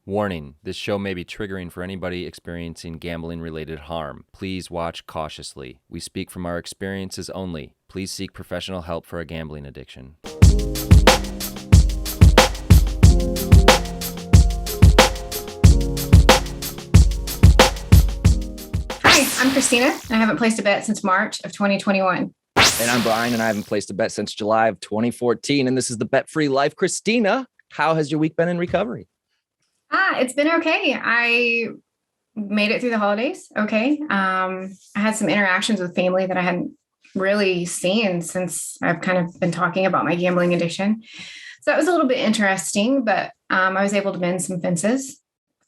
Warning, this show may be triggering for anybody experiencing gambling-related harm. Please watch cautiously. We speak from our experiences only. Please seek professional help for a gambling addiction. Hi, I'm Christina, and I haven't placed a bet since March of 2021. And I'm Brian, and I haven't placed a bet since July of 2014. And this is the Bet Free Life. Christina, how has your week been in recovery? It's been okay. I made it through the holidays. Okay. I had some interactions with family that I hadn't really seen since I've kind of been talking about my gambling addiction. So that was a little bit interesting, but I was able to mend some fences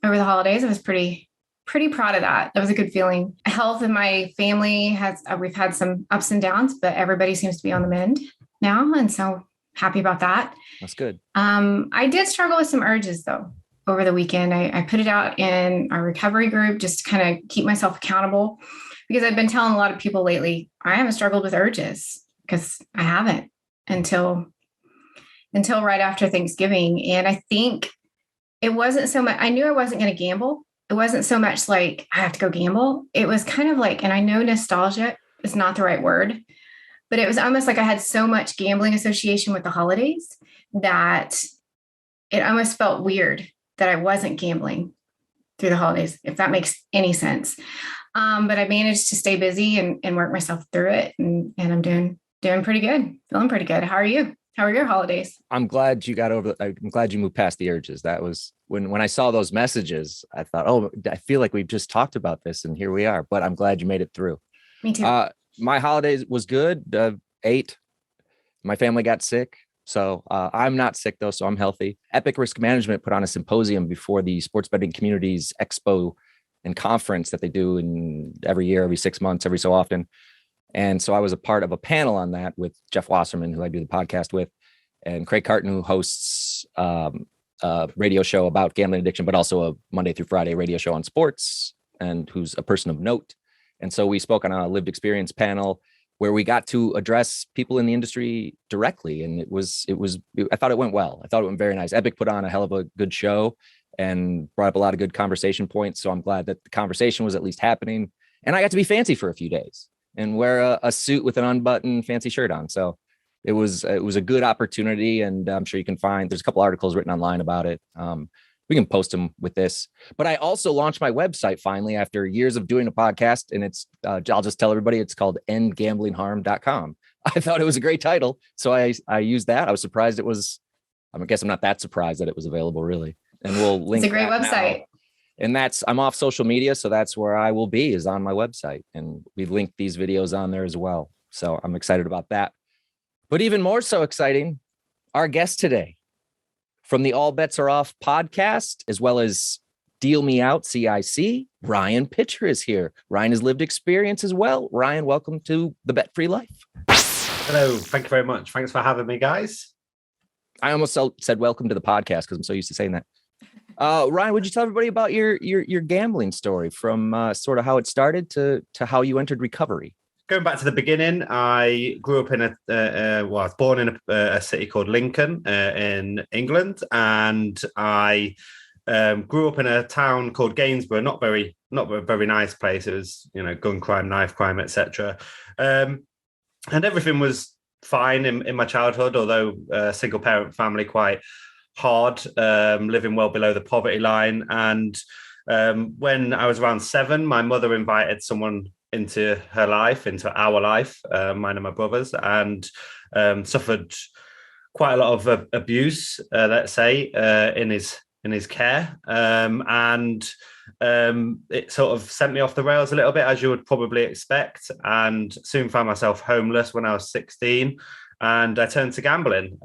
over the holidays. I was pretty proud of that. That was a good feeling. Health in my family we've had some ups and downs, but everybody seems to be on the mend now. And so happy about that. That's good. I did struggle with some urges though. Over the weekend, I put it out in our recovery group just to kind of keep myself accountable, because I've been telling a lot of people lately, I haven't struggled with urges because I haven't until right after Thanksgiving. And I think it wasn't so much, I knew I wasn't going to gamble. It wasn't so much like I have to go gamble. It was kind of like, and I know nostalgia is not the right word, but it was almost like I had so much gambling association with the holidays that it almost felt weird that I wasn't gambling through the holidays, if that makes any sense. But I managed to stay busy and work myself through it. And I'm doing pretty good, feeling pretty good. How are you? How are your holidays? I'm glad you moved past the urges. That was when I saw those messages, I thought, oh, I feel like we've just talked about this and here we are, but I'm glad you made it through. Me too. My holidays was good. Ate. My family got sick. So I'm not sick, though, so I'm healthy. Epic Risk Management put on a symposium before the Sports Betting Communities Expo and conference that they do every year, every 6 months, every so often. And so I was a part of a panel on that with Jeff Wasserman, who I do the podcast with, and Craig Carton, who hosts a radio show about gambling addiction, but also a Monday through Friday radio show on sports, and who's a person of note. And so we spoke on a lived experience panel where we got to address people in the industry directly. And I thought it went well. I thought it went very nice. Epic put on a hell of a good show and brought up a lot of good conversation points. So I'm glad that the conversation was at least happening. And I got to be fancy for a few days and wear a suit with an unbuttoned fancy shirt on. So it was a good opportunity. And I'm sure you can there's a couple articles written online about it. We can post them with this, but I also launched my website finally after years of doing a podcast, and it's, I'll just tell everybody, it's called endgamblingharm.com. I thought it was a great title. So I used that. I was surprised I guess I'm not that surprised that it was available really. And we'll link. It's a great website. Now. And I'm off social media. So that's where I will be, is on my website. And we've linked these videos on there as well. So I'm excited about that. But even more so exciting, our guest today, from the All Bets Are Off podcast, as well as Deal Me Out CIC, Ryan Pitcher is here. Ryan has lived experience as well. Ryan, welcome to the Bet Free Life. Hello. Thank you very much. Thanks for having me, guys. I almost said welcome to the podcast because I'm so used to saying that. Ryan, would you tell everybody about your gambling story, from sort of how it started to how you entered recovery? Going back to the beginning, I grew up in I was born in a city called Lincoln in England, and I grew up in a town called Gainsborough. Not a very nice place. It was, gun crime, knife crime, etc. And everything was fine in my childhood, although a single parent family, quite hard, living well below the poverty line. And when I was around 7, my mother invited someone into her life, into our life, mine and my brother's, and suffered quite a lot of abuse, let's say, in his care, and it sort of sent me off the rails a little bit, as you would probably expect, and soon found myself homeless when I was 16, and I turned to gambling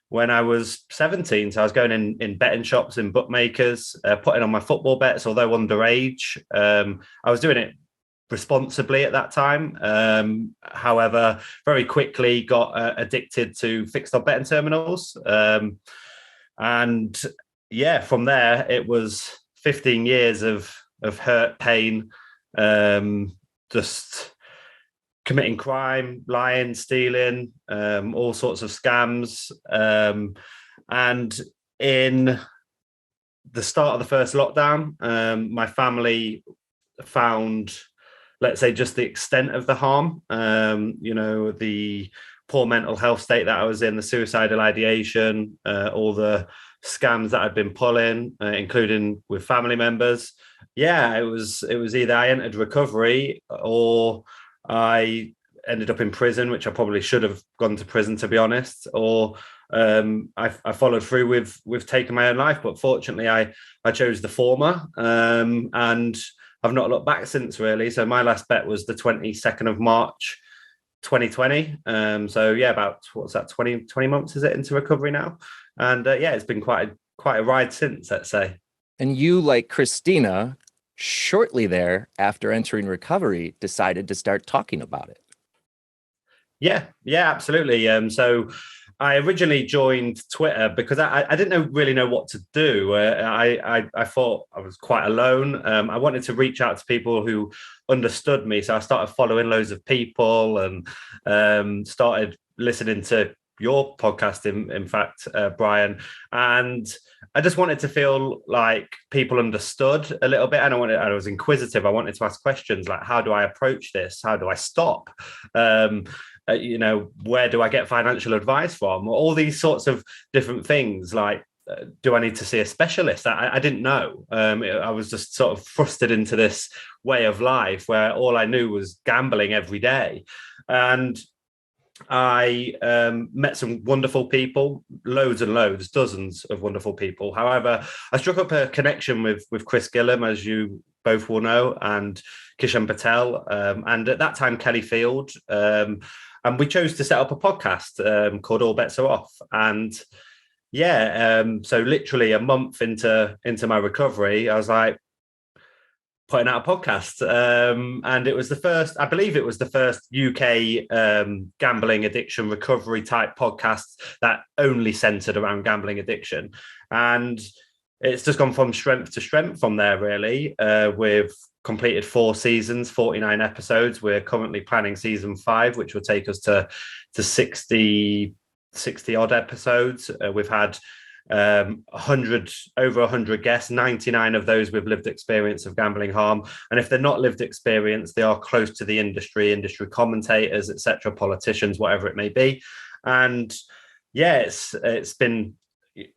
when I was 17. So I was going in betting shops and bookmakers, putting on my football bets, although underage. I was doing it responsibly at that time. However, very quickly got addicted to fixed odd betting terminals. And yeah, from there, it was 15 years of hurt, pain, just committing crime, lying, stealing, all sorts of scams. And in the start of the first lockdown, my family found, let's say, just the extent of the harm, the poor mental health state that I was in, the suicidal ideation, all the scams that I'd been pulling, including with family members. Yeah, it was either I entered recovery or I ended up in prison, which I probably should have gone to prison, to be honest, or I followed through with taking my own life. But fortunately, I chose the former, and I've not looked back since, really. So my last bet was the 22nd of March, 2020. So yeah, about, what's that, 20 months is it into recovery now? And it's been quite a ride since, let's say. And you, like Christina, shortly there after entering recovery, decided to start talking about it. Yeah, absolutely. So I originally joined Twitter because I didn't really know what to do. I thought I was quite alone. I wanted to reach out to people who understood me. So I started following loads of people and started listening to your podcast, in fact, Brian. And I just wanted to feel like people understood a little bit. And I was inquisitive. I wanted to ask questions like, how do I approach this? How do I stop? Where do I get financial advice from? All these sorts of different things. Like, do I need to see a specialist? I didn't know. I was just sort of thrusted into this way of life where all I knew was gambling every day. And I met some wonderful people, loads and loads, dozens of wonderful people. However, I struck up a connection with Chris Gillam, as you both will know, and Kishan Patel, and at that time, Kelly Field. And we chose to set up a podcast called All Bets Are Off. And so literally a month into my recovery, I was like, putting out a podcast, and it was the first, I believe it was the first UK gambling addiction recovery type podcast that only centered around gambling addiction. And it's just gone from strength to strength from there, really. We've completed 4 seasons, 49 episodes. We're currently planning season 5, which will take us to 60 odd episodes. We've had over 100 guests, 99 of those with lived experience of gambling harm, and if they're not lived experience, they are close to the industry commentators, etc., politicians, whatever it may be. And it's been,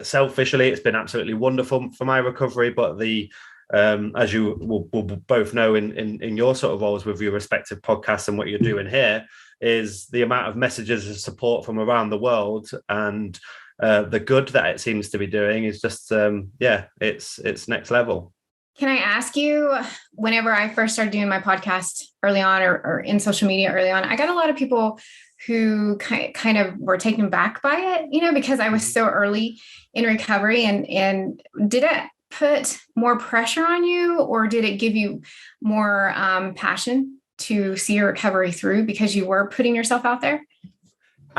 selfishly, it's been absolutely wonderful for my recovery. But the as you will both know in your sort of roles with your respective podcasts and what you're doing here, is the amount of messages of support from around the world, and the good that it seems to be doing is just, it's next level. Can I ask you, whenever I first started doing my podcast early on, or in social media early on, I got a lot of people who kind of were taken back by it, because I was so early in recovery. And did it put more pressure on you, or did it give you more passion to see your recovery through because you were putting yourself out there?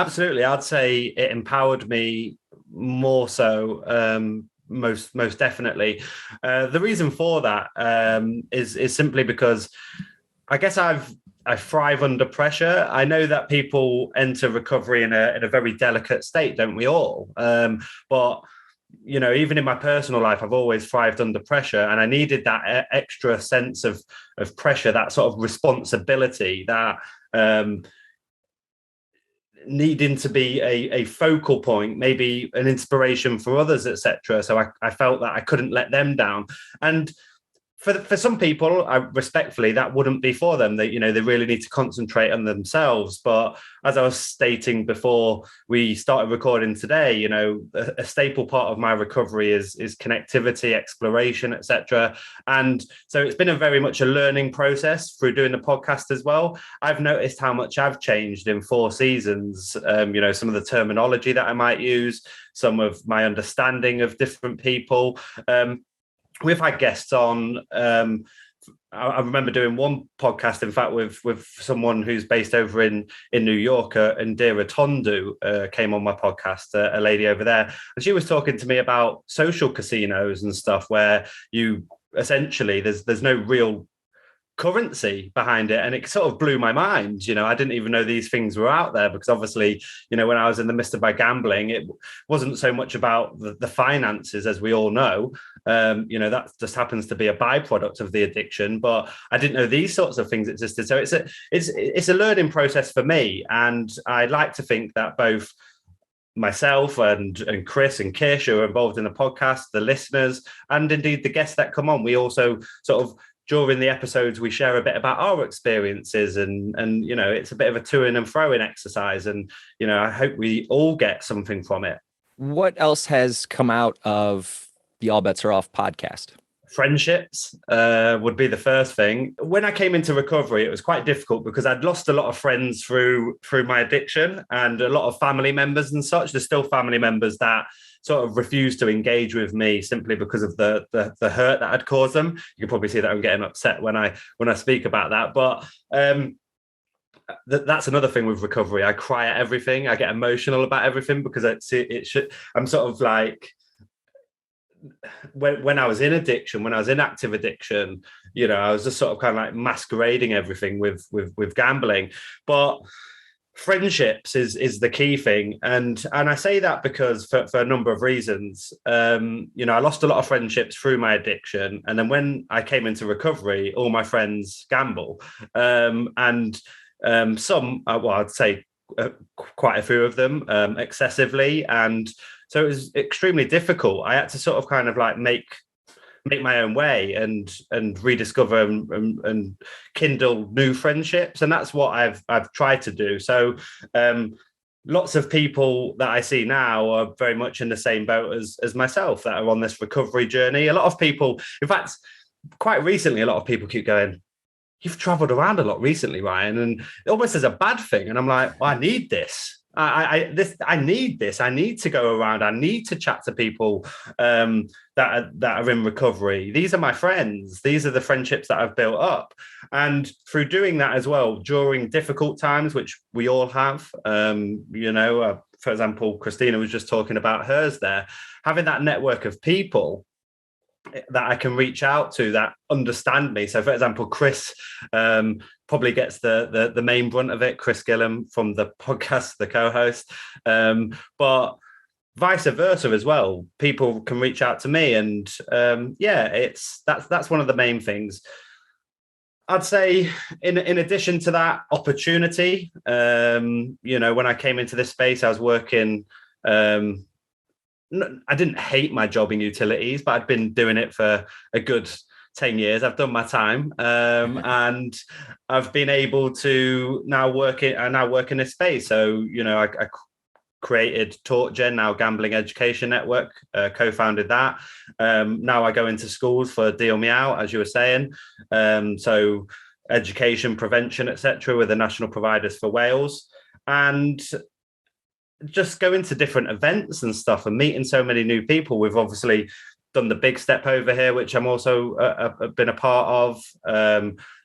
Simply, I'd say it empowered me more so, most definitely. The reason for that is simply because I guess I thrive under pressure. I know that people enter recovery in a very delicate state, don't we all? But even in my personal life, I've always thrived under pressure, and I needed that extra sense of pressure, that sort of responsibility, that needing to be a focal point, maybe an inspiration for others, etc. So I felt that I couldn't let them down. And for some people, respectfully, that wouldn't be for them. They really need to concentrate on themselves. But as I was stating before we started recording today, a staple part of my recovery is connectivity, exploration, etc. And so it's been a very much a learning process through doing the podcast as well. I've noticed how much I've changed in 4 seasons. Some of the terminology that I might use, some of my understanding of different people. We've had guests on. I remember doing one podcast, in fact, with someone who's based over in New York, Indira Tondu came on my podcast, a lady over there, and she was talking to me about social casinos and stuff, where you essentially there's no real currency behind it, and it sort of blew my mind. I didn't even know these things were out there, because obviously, when I was in the midst of my gambling, it wasn't so much about the finances, as we all know. That just happens to be a byproduct of the addiction, but I didn't know these sorts of things existed. So it's a learning process for me, and I like to think that both myself and Chris and Kish, who are involved in the podcast, the listeners, and indeed the guests that come on, we also sort of, during the episodes, we share a bit about our experiences, and it's a bit of a to-in and fro-in exercise, and I hope we all get something from it. What else has come out of the All Bets Are Off podcast? Friendships would be the first thing. When I came into recovery, it was quite difficult because I'd lost a lot of friends through my addiction, and a lot of family members and such. There's still family members that sort of refused to engage with me simply because of the hurt that I'd caused them. You can probably see that I'm getting upset when I speak about that. But that's another thing with recovery. I cry at everything. I get emotional about everything because I'm sort of like, when I was in addiction, when I was in active addiction, I was just sort of kind of like masquerading everything with gambling. But friendships is the key thing, and I say that because for a number of reasons. I lost a lot of friendships through my addiction, and then when I came into recovery, all my friends gamble, and some, I'd say quite a few of them excessively, and so it was extremely difficult. I had to sort of kind of like make my own way and rediscover and kindle new friendships, and that's what I've tried to do. So lots of people that I see now are very much in the same boat as myself, that are on this recovery journey. A lot of people, in fact, quite recently, a lot of people keep going, "You've traveled around a lot recently, Ryan," and almost as a bad thing. And I'm like, well, I need this. I need this. I need to go around. I need to chat to people that are in recovery. These are my friends. These are the friendships that I've built up. And through doing that as well, during difficult times, which we all have, for example, Christina was just talking about hers there, having that network of people that I can reach out to that understand me. So, for example, Chris probably gets the main brunt of it, Chris Gillam from the podcast, the co-host, but vice versa as well. People can reach out to me, and that's one of the main things. I'd say, in addition to that, opportunity. When I came into this space, I was working. I didn't hate my job in utilities, but I'd been doing it for a good 10 years. I've done my time, and I've been able to now work in this space. So, I created Talkgen, now Gambling Education Network, co-founded that. Now I go into schools for Deal Me Out, as you were saying. So education, prevention, etc., with the national providers for Wales. And just going to different events and stuff and meeting so many new people. We've obviously done the big step over here, which I'm also been a part of,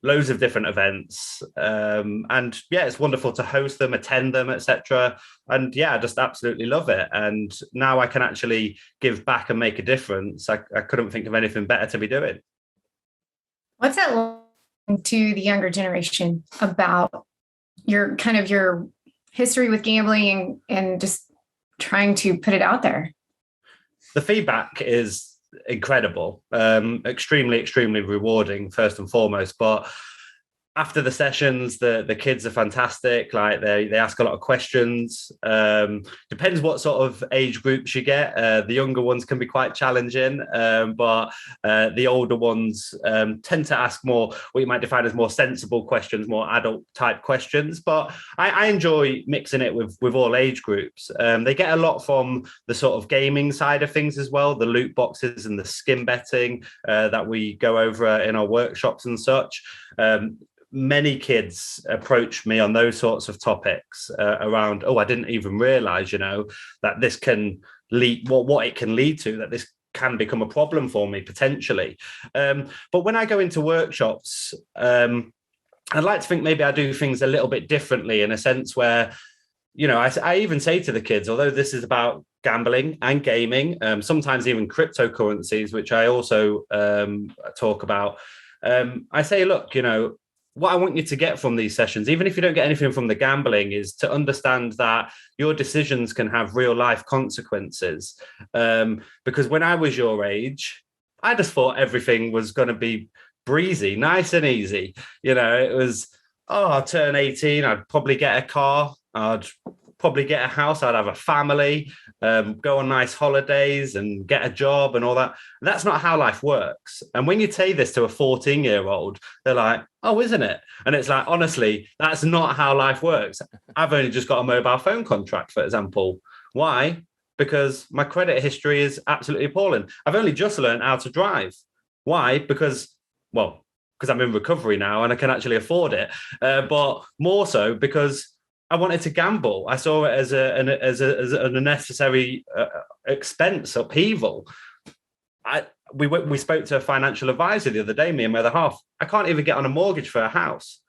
loads of different events. And yeah, it's wonderful to host them, attend them, etc. And yeah, I just absolutely love it. And now I can actually give back and make a difference. I couldn't think of anything better to be doing. What's that like to the younger generation about your history with gambling and just trying to put it out there? The feedback is incredible, extremely, extremely rewarding, first and foremost. But after the sessions, the kids are fantastic. Like they ask a lot of questions. Depends what sort of age groups you get. The younger ones can be quite challenging, but the older ones tend to ask more what you might define as more sensible questions, more adult type questions. But I enjoy mixing it with all age groups. They get a lot from the sort of gaming side of things as well, the loot boxes and the skin betting that we go over in our workshops and such. Many kids approach me on those sorts of topics around, I didn't even realize, that this can lead, what it can lead to, that this can become a problem for me potentially. But when I go into workshops, I'd like to think maybe I do things a little bit differently, in a sense where, I even say to the kids, although this is about gambling and gaming, sometimes even cryptocurrencies, which I also talk about, I say, look, what I want you to get from these sessions, even if you don't get anything from the gambling, is to understand that your decisions can have real life consequences. Because when I was your age, I just thought everything was going to be breezy, nice and easy. It was, I'll turn 18, I'd probably get a car, I'd probably get a house, I'd have a family, go on nice holidays and get a job and all that. That's not how life works. And when you say this to a 14-year-old, they're like, oh, isn't it? And it's like, honestly, that's not how life works. I've only just got a mobile phone contract, for example. Why? Because my credit history is absolutely appalling. I've only just learned how to drive. Why? Because I'm in recovery now and I can actually afford it. But more so because I wanted to gamble. I saw it as an unnecessary expense, upheaval. We spoke to a financial advisor the other day, me and my other half. I can't even get on a mortgage for a house.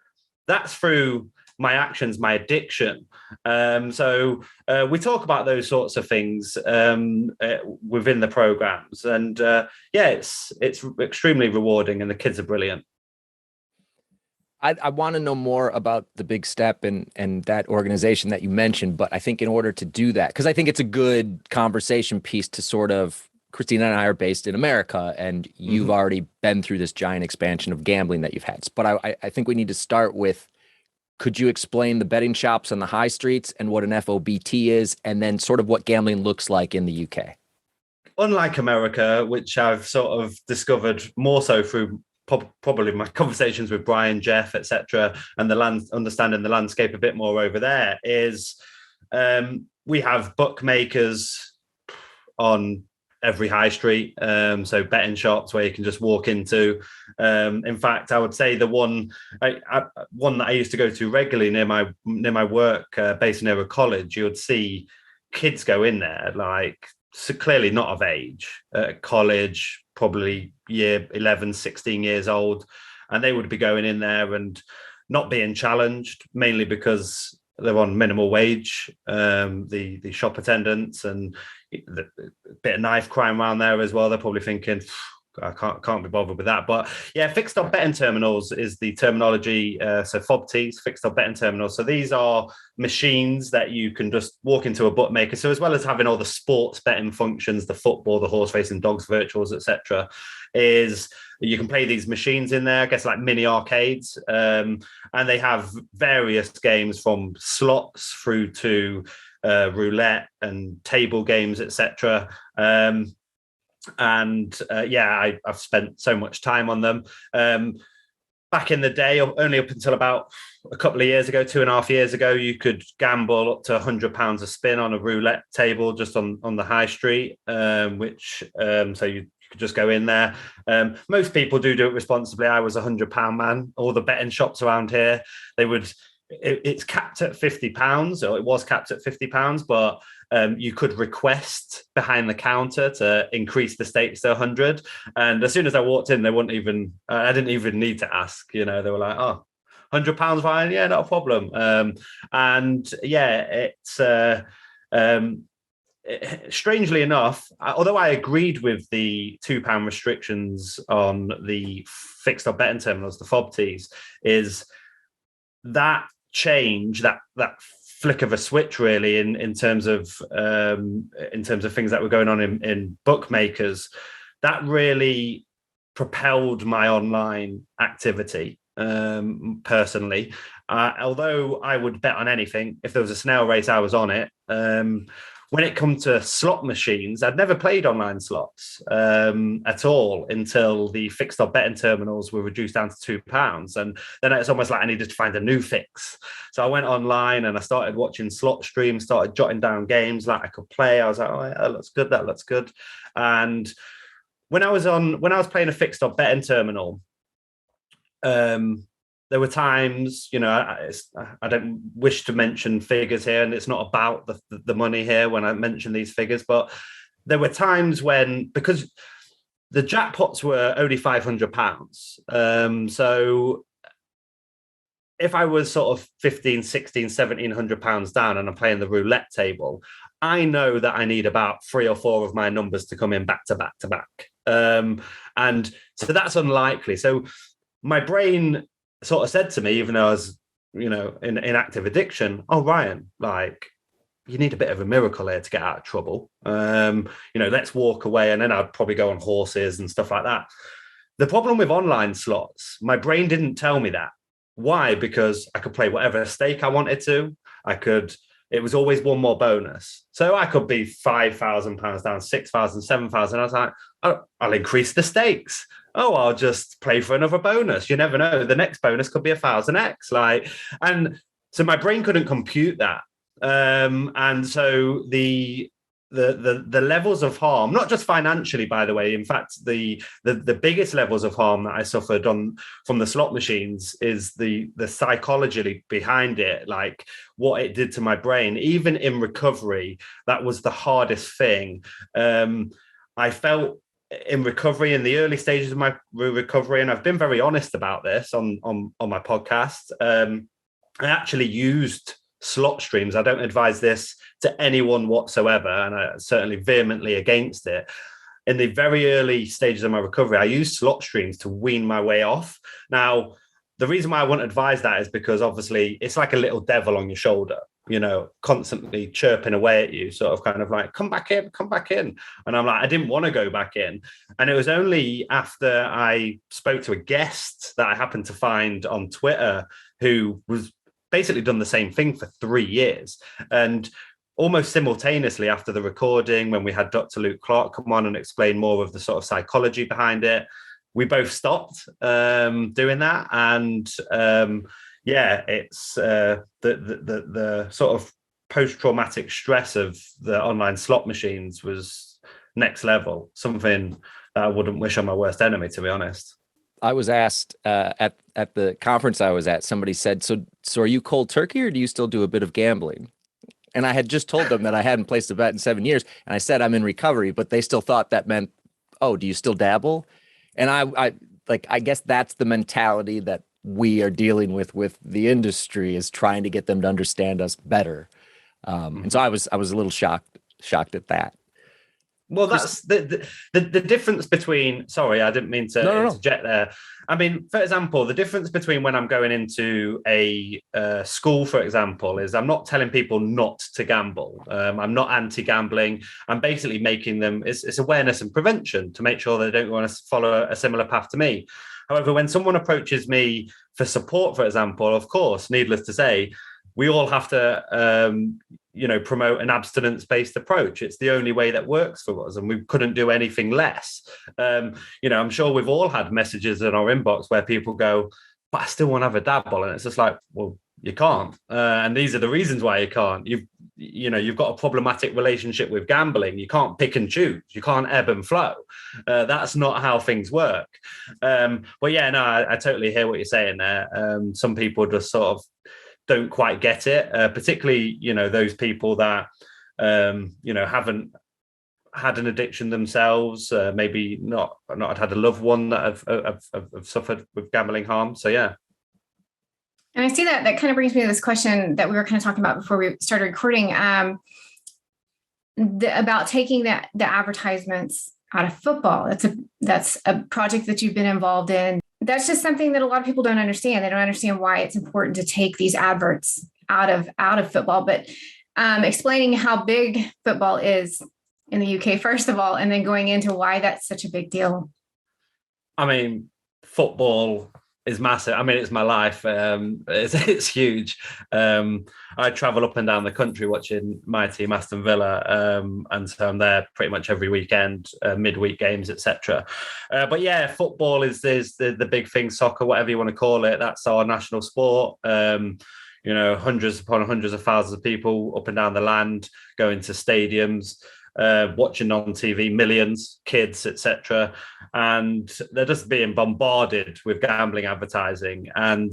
That's through my actions, my addiction. So we talk about those sorts of things within the programs. And it's extremely rewarding and the kids are brilliant. I want to know more about the Big Step and that organization that you mentioned, but I think in order to do that, because I think it's a good conversation piece to sort of, Christina and I are based in America, and you've already been through this giant expansion of gambling that you've had. But I think we need to start with, could you explain the betting shops on the high streets and what an FOBT is, and then sort of what gambling looks like in the UK? Unlike America, which I've sort of discovered more so through probably my conversations with Brian, Jeff, etc., and understanding the landscape a bit more over there, is we have bookmakers on every high street, so betting shops where you can just walk into. In fact, I would say the one that I used to go to regularly near my work, based near a college, you would see kids go in there, like, so clearly not of age, at college, probably year 11, 16 years old. And they would be going in there and not being challenged, mainly because they're on minimal wage, the shop attendants, and the bit of knife crime around there as well. They're probably thinking, I can't be bothered with that. But yeah, fixed op betting terminals is the terminology. So FOBTs, fixed op betting terminals. So these are machines that you can just walk into a bookmaker. So as well as having all the sports betting functions, the football, the horse racing, dogs, virtuals, etc., is you can play these machines in there, I guess, like mini arcades. And they have various games from slots through to roulette and table games, etc. I've spent so much time on them. Back in the day, only up until about a couple of years ago, 2.5 years ago, you could gamble up to £100 a spin on a roulette table just on the high street, so you could just go in there. Most people do it responsibly. I was £100 man. All the betting shops around here, it's capped at £50, or it was capped at £50, but you could request behind the counter to increase the stakes to 100. And as soon as I walked in, they wouldn't even, I didn't even need to ask, they were like, oh, £100 fine. Yeah, not a problem. Strangely enough, although I agreed with the £2 restrictions on the fixed op betting terminals, the FOBTs, is that change, that flick of a switch, really, in terms of things that were going on in bookmakers, that really propelled my online activity. Personally, although I would bet on anything, if there was a snail race, I was on it. When it comes to slot machines, I'd never played online slots at all until the fixed op betting terminals were reduced down to £2. And then it's almost like I needed to find a new fix. So I went online and I started watching slot streams, started jotting down games that I could play. I was like, oh, yeah, that looks good. And when I was playing a fixed op betting terminal, there were times, I don't wish to mention figures here, and it's not about the money here when I mention these figures, but there were times when, because the jackpots were only £500, so if I was sort of 15, 16, 1700 pounds down and I'm playing the roulette table, I know that I need about 3 or 4 of my numbers to come in back to back to back. And so that's unlikely. So my brain sort of said to me, even though I was, in active addiction, oh, Ryan, like, you need a bit of a miracle here to get out of trouble. Let's walk away. And then I'd probably go on horses and stuff like that. The problem with online slots, my brain didn't tell me that. Why? Because I could play whatever stake I wanted to. It was always one more bonus. So I could be £5,000 down, 6,000, 7,000. I was like, I'll increase the stakes. Oh, I'll just play for another bonus. You never know. The next bonus could be 1,000x. And so my brain couldn't compute that. And so the levels of harm, not just financially, by the way, in fact, the biggest levels of harm that I suffered from the slot machines is the psychology behind it, like what it did to my brain. Even in recovery, that was the hardest thing. I felt in recovery, in the early stages of my recovery, and I've been very honest about this on my podcast, I actually used slot streams. I don't advise this to anyone whatsoever, and I certainly vehemently against it. In the very early stages of my recovery, I used slot streams to wean my way off. Now, the reason why I wouldn't advise that is because obviously it's like a little devil on your shoulder, constantly chirping away at you, sort of kind of like, come back in. And I'm like, I didn't want to go back in. And it was only after I spoke to a guest that I happened to find on Twitter who was basically done the same thing for 3 years. And almost simultaneously after the recording, when we had Dr. Luke Clark come on and explain more of the sort of psychology behind it, we both stopped doing that. And it's the sort of post-traumatic stress of the online slot machines was next level, something that I wouldn't wish on my worst enemy, to be honest. I was asked at the conference I was at, somebody said, so are you cold turkey or do you still do a bit of gambling? And I had just told them that I hadn't placed a bet in 7 years. And I said, I'm in recovery, but they still thought that meant, oh, do you still dabble? And I guess that's the mentality that we are dealing with the industry, is trying to get them to understand us better. And so I was a little shocked at that. Well, that's the difference between, sorry, I didn't mean to interject there. I mean, for example, the difference between when I'm going into a school, for example, is I'm not telling people not to gamble. I'm not anti-gambling. I'm basically making them, it's awareness and prevention to make sure they don't want to follow a similar path to me. However, when someone approaches me for support, for example, of course, needless to say, we all have to, promote an abstinence-based approach. It's the only way that works for us, and we couldn't do anything less. I'm sure we've all had messages in our inbox where people go, but I still want to have a dabble. And it's just like, well, you can't. And these are the reasons why you can't. You've got a problematic relationship with gambling. You can't pick and choose. You can't ebb and flow. That's not how things work. But yeah, no, I totally hear what you're saying there. Some people just sort of don't quite get it, particularly, those people that, haven't had an addiction themselves, maybe not had a loved one that have suffered with gambling harm. So, yeah. And I see that kind of brings me to this question that we were kind of talking about before we started recording, about taking the advertisements out of football. That's a project that you've been involved in. That's just something that a lot of people don't understand. They don't understand why it's important to take these adverts out of football. But explaining how big football is in the UK, first of all, and then going into why that's such a big deal. I mean, football is massive. I mean, it's my life. It's huge. I travel up and down the country watching my team, Aston Villa, and so I'm there pretty much every weekend, midweek games, etc. But yeah, football is the big thing. Soccer, whatever you want to call it, that's our national sport. Hundreds upon hundreds of thousands of people up and down the land going to stadiums. Watching on TV, millions, kids, etc., and they're just being bombarded with gambling advertising, and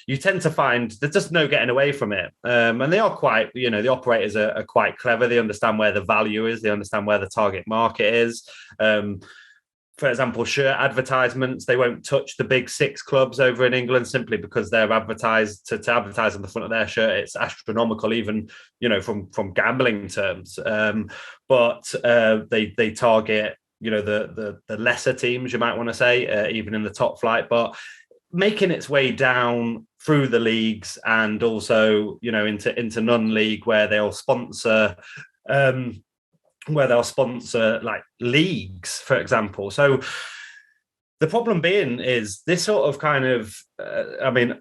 you tend to find there's just no getting away from it. And they are quite, the operators are quite clever. They understand where the value is. They understand where the target market is. For example, shirt advertisements, they won't touch the big 6 clubs over in England simply because they're advertised to advertise on the front of their shirt. It's astronomical, even, from gambling terms. But they target, the lesser teams, you might want to say, even in the top flight. But making its way down through the leagues and also, into non-league where they'll sponsor like leagues, for example. So the problem being is this sort of kind of,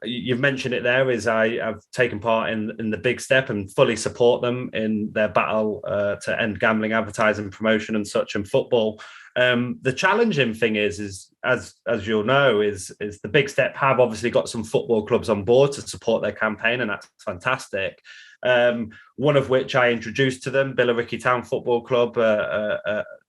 you've mentioned it there, is I've taken part in the Big Step and fully support them in their battle to end gambling, advertising, promotion and such in football. The challenging thing is as you'll know, is the Big Step have obviously got some football clubs on board to support their campaign, and that's fantastic. One of which I introduced to them, Billericay Town Football Club.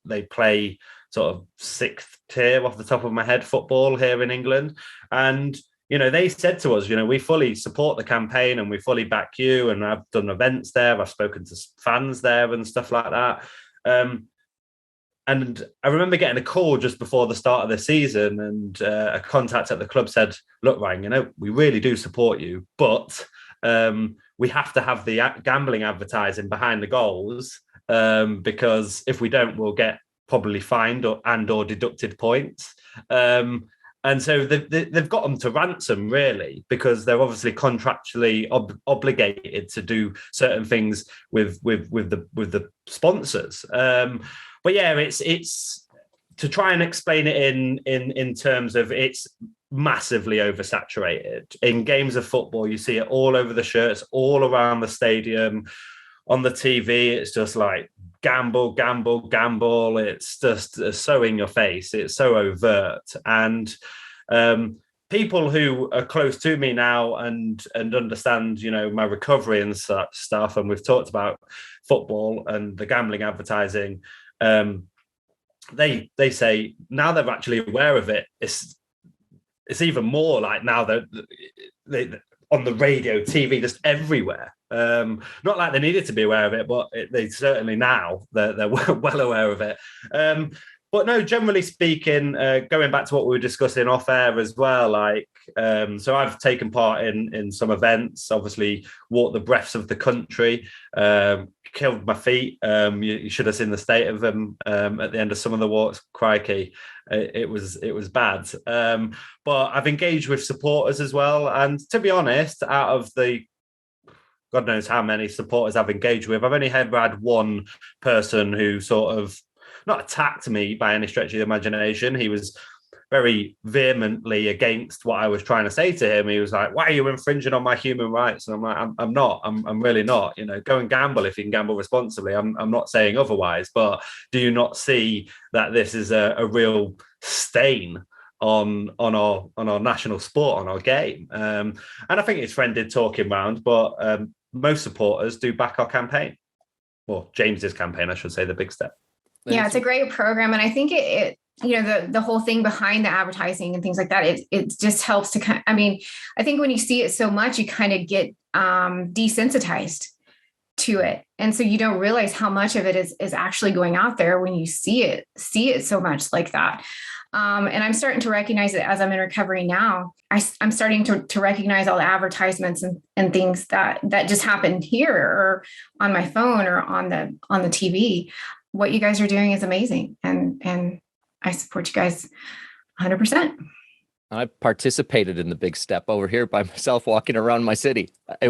They play sort of 6th tier off the top of my head football here in England. And, they said to us, we fully support the campaign and we fully back you. And I've done events there. I've spoken to fans there and stuff like that. And I remember getting a call just before the start of the season, and a contact at the club said, look, Ryan, we really do support you, but we have to have the gambling advertising behind the goals, because if we don't, we'll get probably fined or deducted points. And so they've got them to ransom, really, because they're obviously contractually obligated to do certain things with the sponsors. But yeah, it's to try and explain it in terms of it's massively oversaturated. In games of football, you see it all over the shirts, all around the stadium. On the TV, it's just like gamble, gamble, gamble. It's just so in your face. It's so overt. And people who are close to me now and understand, my recovery and such stuff, and we've talked about football and the gambling advertising, they say now they're actually aware of it. It's even more like now that they on the radio, TV, just everywhere. Not like they needed to be aware of it, but they certainly now they're well aware of it. But no, generally speaking, going back to what we were discussing off air as well, so I've taken part in some events, obviously walked the breadths of the country, killed my feet. You should have seen the state of them at the end of some of the walks. Crikey, it was bad. But I've engaged with supporters as well. And to be honest, out of the God knows how many supporters I've engaged with, I've only ever had one person who sort of not attacked me by any stretch of the imagination. He was very vehemently against what I was trying to say to him. He was like, "Why are you infringing on my human rights?" And I'm like, "I'm not. I'm really not. Go and gamble if you can gamble responsibly. I'm not saying otherwise. But do you not see that this is a real stain on our national sport, on our game?" And I think his friend did talk him round, but most supporters do back our campaign. Well, James's campaign, I should say, the Big Step. Yeah, it's a great program. And I think it the whole thing behind the advertising and things like that, it just helps to I think when you see it so much, you kind of get desensitized to it. And so you don't realize how much of it is actually going out there when you see it so much like that. And I'm starting to recognize it as I'm in recovery now. I'm starting to recognize all the advertisements and things that just happen here or on my phone or on the TV. What you guys are doing is amazing. And I support you guys 100%. I participated in the Big Step over here by myself, walking around my city. I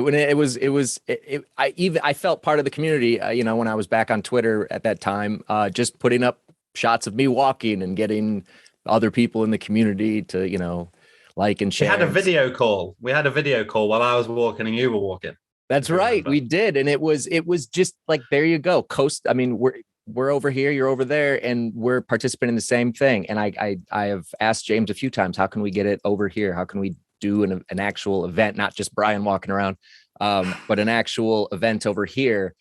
felt part of the community, when I was back on Twitter at that time, just putting up shots of me walking and getting other people in the community to, like and share. We had a video call. While I was walking and you were walking. That's right. We did. And it was just like, there you go. Coast. I mean, we're over here, you're over there, and we're participating in the same thing. And I have asked James a few times, how can we get it over here? How can we do an actual event, not just Brian walking around, but an actual event over here?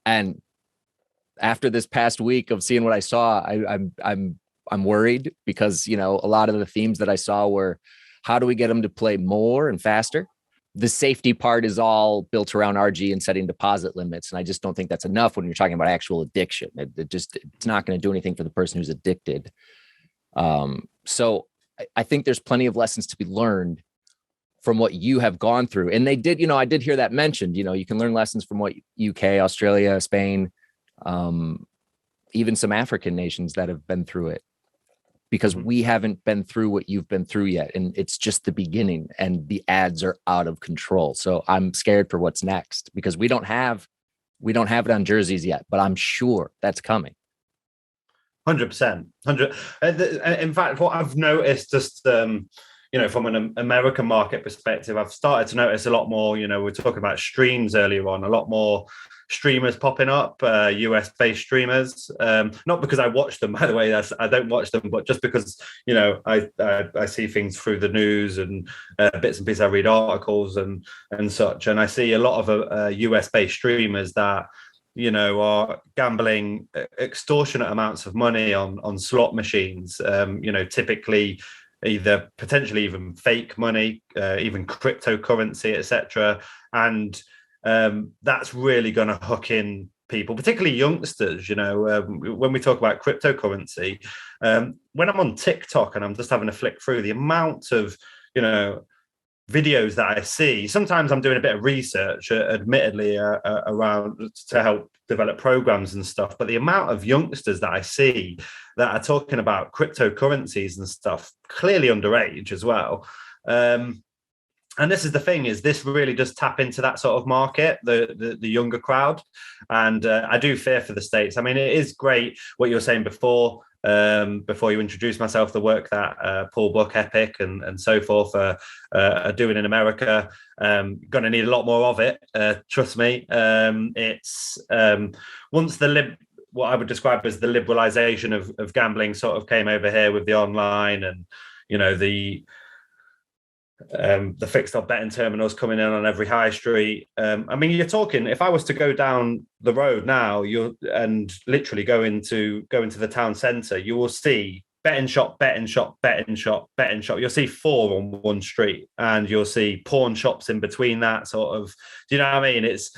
And after this past week of seeing what I saw, I'm worried because, a lot of the themes that I saw were, how do we get them to play more and faster? The safety part is all built around RG and setting deposit limits. And I just don't think that's enough when you're talking about actual addiction. It's not going to do anything for the person who's addicted. So I think there's plenty of lessons to be learned from what you have gone through. And they did, I did hear that mentioned, you can learn lessons from what UK, Australia, Spain, even some African nations that have been through it. because we haven't been through what you've been through yet. And it's just the beginning, and the ads are out of control. So I'm scared for what's next, because we don't have it on jerseys yet, but I'm sure that's coming. 100%. In fact, what I've noticed just, from an American market perspective, I've started to notice a lot more, we're talking about streams earlier on, a lot more streamers popping up, US-based streamers. Not because I watch them, by the way, I don't watch them, but just because, I see things through the news and bits and pieces, I read articles and such. And I see a lot of US-based streamers that, are gambling extortionate amounts of money on slot machines, typically either potentially even fake money, even cryptocurrency, etc. And that's really going to hook in people, particularly youngsters. When we talk about cryptocurrency, when I'm on TikTok and I'm just having a flick through, the amount of, videos that I see, sometimes I'm doing a bit of research, admittedly, around to help develop programs and stuff. But the amount of youngsters that I see that are talking about cryptocurrencies and stuff, clearly underage as well. And this is the thing, is this really does tap into that sort of market, the younger crowd. And I do fear for the States. I mean, it is great what you were saying before you introduced myself, the work that Paul Buck, Epic and so forth are doing in America. Going to need a lot more of it. Trust me. It's once what I would describe as the liberalization of gambling sort of came over here with the online and, the fixed odd betting terminals coming in on every high street. I mean, you're talking, if I was to go down the road now, and literally go into the town centre, you will see betting shop. You'll see 4 on one street, and you'll see pawn shops in between that sort of. Do you know what I mean? It's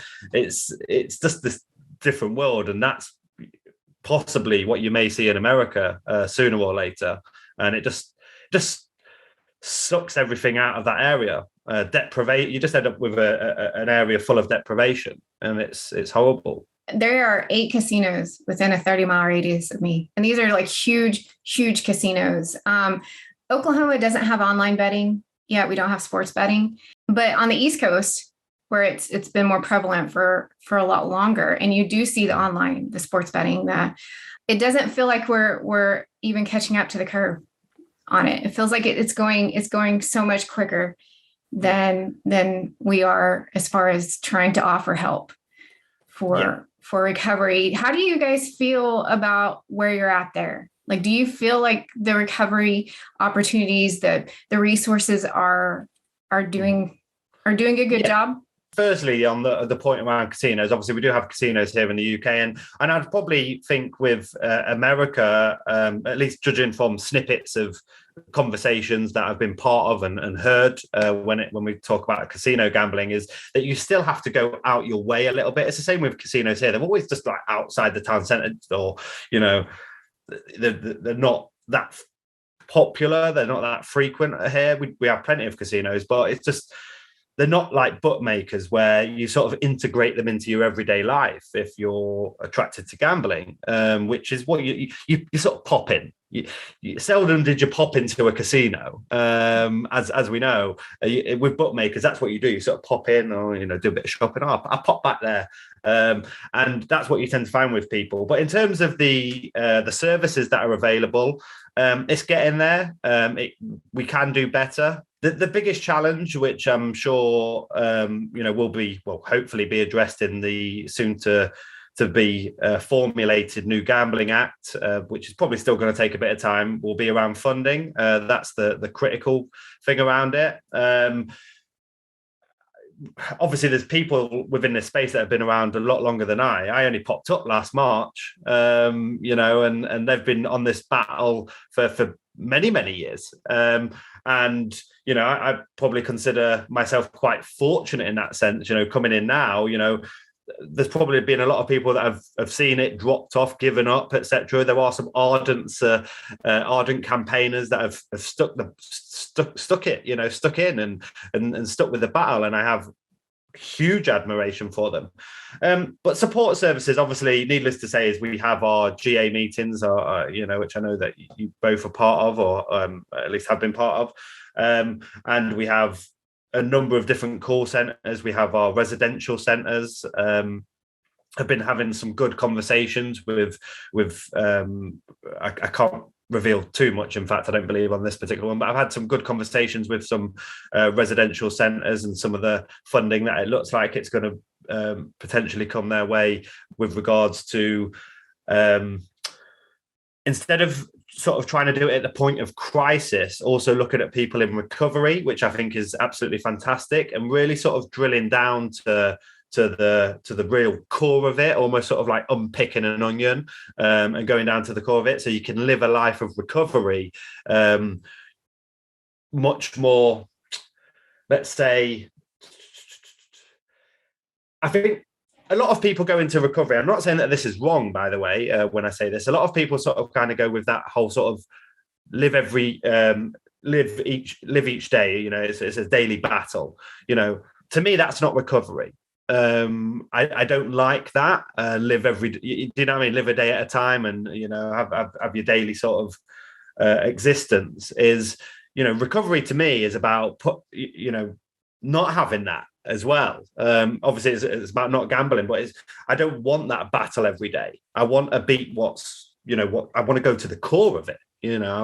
just this different world, and that's possibly what you may see in America sooner or later, and it just sucks everything out of that area. Deprivate, you just end up with an area full of deprivation, and it's horrible. There are 8 casinos within a 30-mile radius of me, and these are like huge casinos. Oklahoma doesn't have online betting yet. We don't have sports betting, but on the East Coast, where it's been more prevalent for a lot longer, and you do see the sports betting, that it doesn't feel like we're even catching up to the curve on it. It feels like it's going so much quicker than we are as far as trying to offer help for recovery. How do you guys feel about where you're at there? Like, do you feel like the recovery opportunities, that the resources are doing a good job? Firstly, on the point around casinos, obviously we do have casinos here in the UK, and I'd probably think with America, at least judging from snippets of conversations that I've been part of and heard when we talk about casino gambling, is that you still have to go out your way a little bit. It's the same with casinos here. They're always just like outside the town centre, or they're not that popular. They're not that frequent here. We have plenty of casinos, but it's just, they're not like bookmakers where you sort of integrate them into your everyday life if you're attracted to gambling, which is what you sort of pop in. You seldom did you pop into a casino, as we know. With bookmakers, that's what you do. You sort of pop in, or do a bit of shopping. I pop back there, and that's what you tend to find with people. But in terms of the services that are available, it's getting there. We can do better. The biggest challenge, which I'm sure will hopefully be addressed in the soon to be formulated new Gambling Act, which is probably still going to take a bit of time, will be around funding. That's the critical thing around it. Obviously, there's people within this space that have been around a lot longer than I. I only popped up last March, and they've been on this battle for many, many years. And I probably consider myself quite fortunate in that sense. Coming in now, there's probably been a lot of people that have seen it, dropped off, given up, etc. There are some ardent campaigners that have stuck in and stuck with the battle. And I have huge admiration for them. But support services, obviously, needless to say, is we have our GA meetings, which I know that you both are part of, or at least have been part of. And we have a number of different call centers. We have our residential centers. I've been having some good conversations with I can't reveal too much. In fact, I don't believe on this particular one, but I've had some good conversations with some residential centres and some of the funding that it looks like it's going to potentially come their way with regards to instead of sort of trying to do it at the point of crisis, also looking at people in recovery, which I think is absolutely fantastic, and really sort of drilling down to the real core of it, almost sort of like unpicking an onion and going down to the core of it, so you can live a life of recovery much more, let's say. I think a lot of people go into recovery. I'm not saying that this is wrong, by the way, when I say this. A lot of people sort of kind of go with that whole sort of live each day, you know, it's a daily battle. You know, to me, that's not recovery. I don't like that. Live every, do you know what I mean? Live a day at a time, and you know, have your daily sort of existence. Is, you know, recovery to me is about not having that as well. Obviously, it's about not gambling, but I don't want that battle every day. I want to beat what I want to go to the core of it. You know, I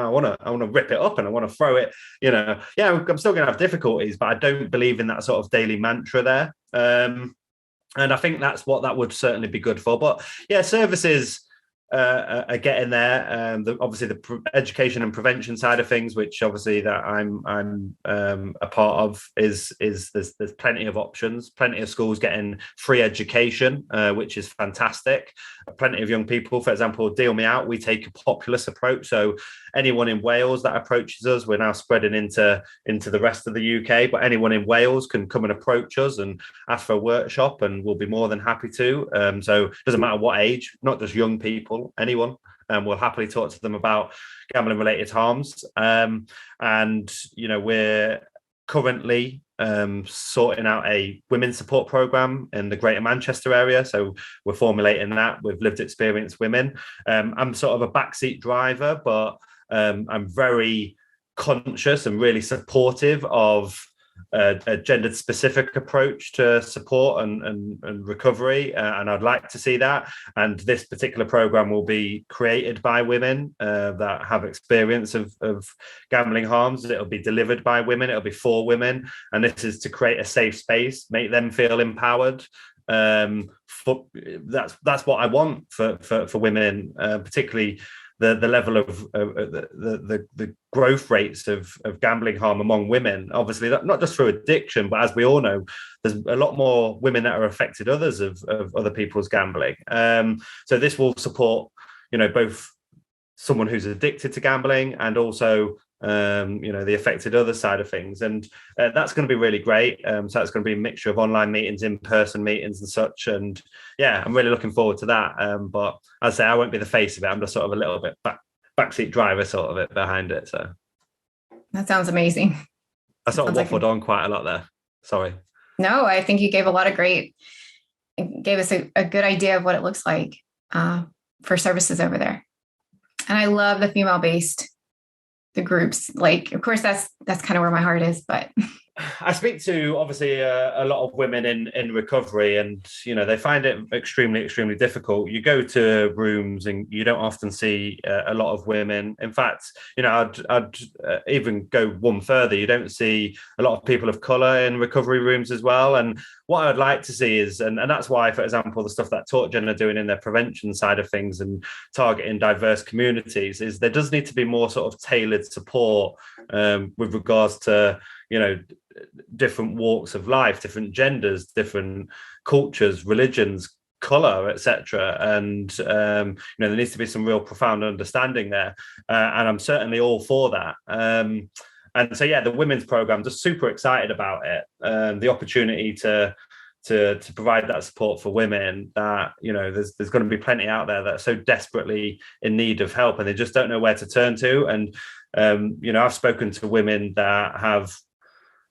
want to rip it up and I want to throw it. You know, yeah, I'm still going to have difficulties, but I don't believe in that sort of daily mantra there. And I think that's what that would certainly be good for. But yeah, services are getting there. Obviously, the education and prevention side of things, which obviously that I'm a part of, is there's plenty of options, plenty of schools getting free education, which is fantastic. Plenty of young people, for example, Deal Me Out, we take a populist approach. So anyone in Wales that approaches us, we're now spreading into the rest of the UK, but anyone in Wales can come and approach us and ask for a workshop, and we'll be more than happy to. So it doesn't matter what age, not just young people, anyone. We'll happily talk to them about gambling related harms. And, you know, we're currently sorting out a women's support program in the Greater Manchester area. So we're formulating that with lived experience women. I'm sort of a backseat driver, but I'm very conscious and really supportive of a gendered specific approach to support and recovery, and I'd like to see that. And this particular program will be created by women that have experience of gambling harms. It'll be delivered by women, it'll be for women, and this is to create a safe space, make them feel empowered. That's what I want for women, particularly the level of the growth rates of gambling harm among women. Obviously, not just through addiction, but as we all know, there's a lot more women that are affected others of other people's gambling. So this will support, you know, both someone who's addicted to gambling and also the affected other side of things, and that's going to be really great. So that's going to be a mixture of online meetings, in-person meetings and such, and yeah, I'm really looking forward to that. But as I say, I won't be the face of it. I'm just sort of a little bit backseat driver sort of it behind it. So that sounds amazing. I sort of waffled on quite a lot there. Sorry. No, I think you gave gave us a good idea of what it looks like for services over there. And I love the female-based, the groups. Like, of course, that's kind of where my heart is, but I speak to obviously a lot of women in recovery, and you know, they find it extremely difficult. You go to rooms and you don't often see a lot of women. In fact, you know, I'd even go one further. You don't see a lot of people of color in recovery rooms as well. And what I'd like to see is, and that's why, for example, the stuff that Talkgen are doing in their prevention side of things and targeting diverse communities, is there does need to be more sort of tailored support with regards to, you know, different walks of life, different genders, different cultures, religions, color, etc. And you know, there needs to be some real profound understanding there, and I'm certainly all for that. And so yeah, the women's program, just super excited about it. The opportunity to provide that support for women that, you know, there's going to be plenty out there that are so desperately in need of help, and they just don't know where to turn to. And you know, I've spoken to women that have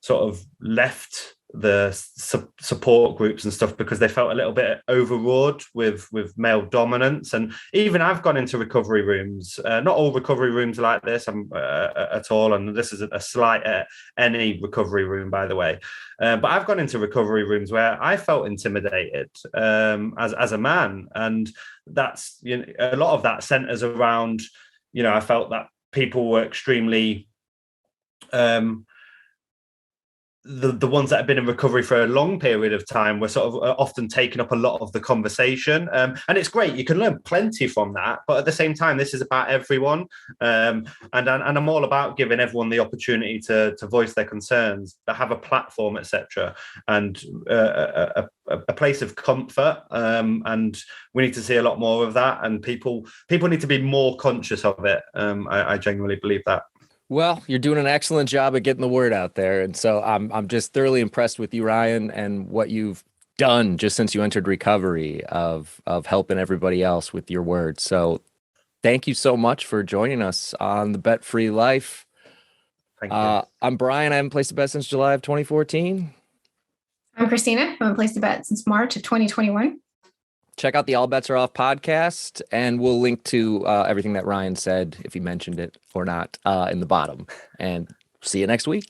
sort of left support groups and stuff, because they felt a little bit overawed with male dominance. And even I've gone into recovery rooms. Not all recovery rooms are like this at all, and this is a slight at any recovery room, by the way. But I've gone into recovery rooms where I felt intimidated as a man, and that's, you know, a lot of that centers around, you know, I felt that people were extremely the ones that have been in recovery for a long period of time were sort of often taking up a lot of the conversation. And it's great. You can learn plenty from that. But at the same time, this is about everyone. And I'm all about giving everyone the opportunity to voice their concerns, to have a platform, etc., and a place of comfort. And we need to see a lot more of that. And people need to be more conscious of it. I genuinely believe that. Well, you're doing an excellent job at getting the word out there. And so I'm just thoroughly impressed with you, Ryan, and what you've done just since you entered recovery of helping everybody else with your words. So thank you so much for joining us on the Bet Free Life. Thank you. I'm Brian. I haven't placed a bet since July of 2014. I'm Christina. I haven't placed a bet since March of 2021. Check out the All Bets Are Off podcast, and we'll link to everything that Ryan said, if he mentioned it or not, in the bottom. And see you next week.